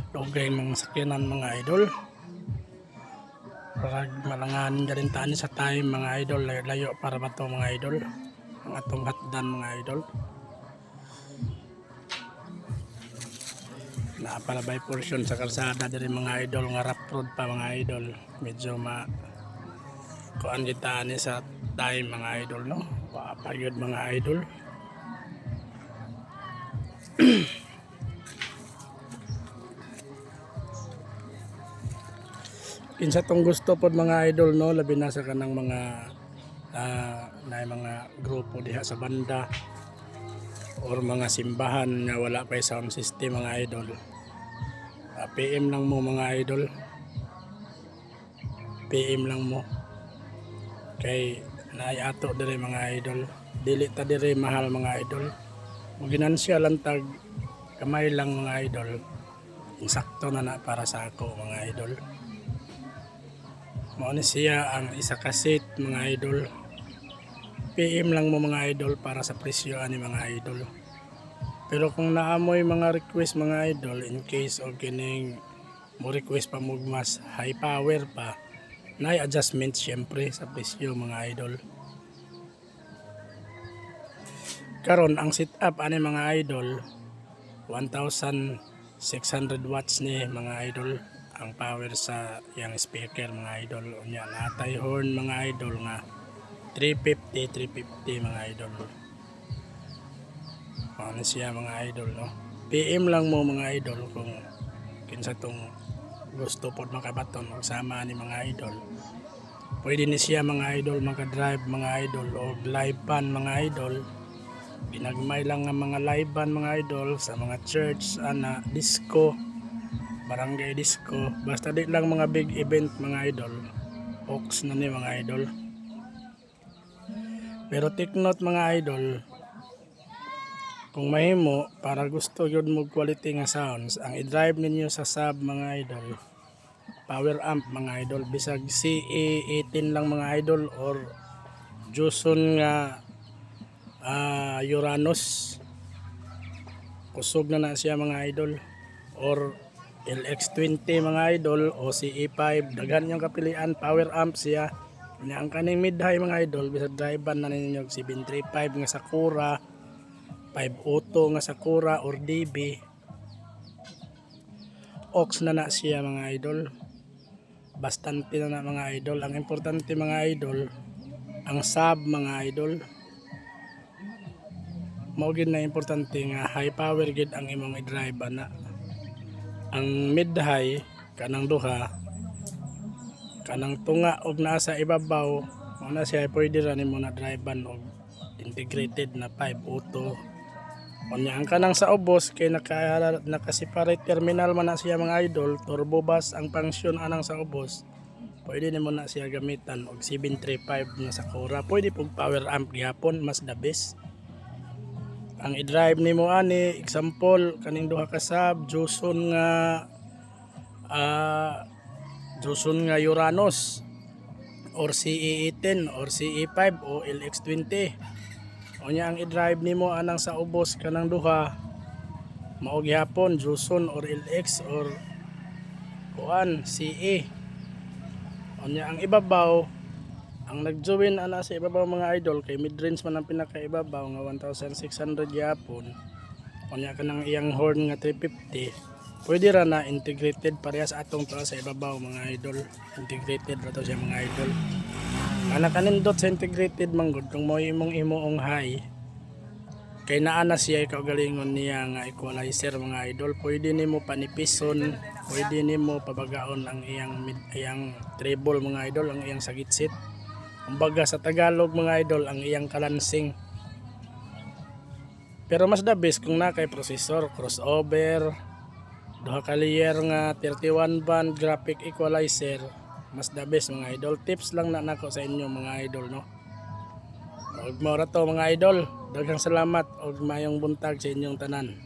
Dugay mga sakyanan mga idol. Para malanganin ka rin tani sa time mga idol. Layo para ba to mga idol? Ang atong hatdan mga idol. Napalabay portion sa kalsada diri mga idol. Nga rough road pa mga idol. Medyo kuan kita ni sa time mga idol no. Papayod mga idol. Kinsa tong gusto pod mga idol no, labi na sa kanang mga na mga grupo diha sa banda or mga simbahan nga wala pa sound system mga idol. PM lang mo mga idol. PM lang mo. Kay naayato diri mga idol. Dili ta diri mahal mga idol. Mo ginansya lang tag kamay lang mga idol. Insakto na para sa ako mga idol. Mao ni siya ang isa ka seat mga idol. PM lang mo mga idol para sa presyo ani mga idol. Pero kung naamoy mga request mga idol in case of kining mo request pa mo mas high power pa, na adjustment syempre sa presyo mga idol. Karon ang setup ani mga idol 1,600 watts ni mga idol ang power sa yang speaker mga idol. Unya natay horn mga idol nga 350 mga idol. Ano siya mga idol no. PM lang mo mga idol kung kinsa tong gusto pod makabaton magsama ni mga idol. Pwede ni siya mga idol maka-drive mga idol o live band mga idol. Ginagmay lang nga mga live band mga idol sa mga church ana disco, barangay disco, basta di lang mga big event mga idol. Ox na ni mga idol. Pero take note mga idol, kung mahimo para gusto gyud mo quality nga sounds, ang i-drive ninyo sa sub mga idol, power amp mga idol, bisag CE18 lang mga idol or Joson nga Uranus, kusog na siya mga idol, or LX20 mga idol o CE5, daghan yung kapilian, power amp siya. Ang kaning mid high mga idol bisag drive-ban na ninyo 735 nga Sakura, 5 auto nga Sakura or DB, Ox na siya mga idol. Bastante na mga idol. Ang importante mga idol ang sub mga idol. Mao gid na importante nga high power gid ang imong i-drive na. Ang mid high kanang duha, kanang tunga og nasa ibabaw, mao na siya pwede ra nimo na drive-ban og integrated na 5 auto. Unya ang kanang sa ubos kay naka-separate terminal man na siya mga idol, turbo bus ang function anang sa ubos. Pwede nimo na siya gamitan og 735 na Sakura. Pwede pug power amp gyapon, mas the best. Ang i-drive nimo ani example kaning duha ka sub Joson nga Uranus or CE18 or CE5 o LX20. Unya ang i-drive nimo anang sa ubos kanang duha mao gyapon Joson or LX or kuan CE. Unya ang ibabaw, ang nag-join ana sa ibabaw mga idol kay mid-range man ang pinakaibabaw nga 1,600 gyapon. Unya kanang iyang horn nga 350, pwede ra na integrated parehas atong to sa ibabaw mga idol. Integrated ra to siya mga idol. Ana kanindot sa integrated manggod kung mo imong imoong high, kay naa na siya kaugalingon niya nga equalizer mga idol. Pwede nimo panipison, pwede nimo pabagaon ang iyang treble mga idol, ang iyang sagitsit. Kumbaga sa Tagalog mga idol, ang iyang kalansing. Pero mas the best kung na kay processor, crossover, duha ka layer nga 31 band graphic equalizer, mas the best mga idol. Tips lang na nako sa inyo mga idol no. Og mao ra to mga idol. Daghang salamat og mayong buntag sa inyong tanan.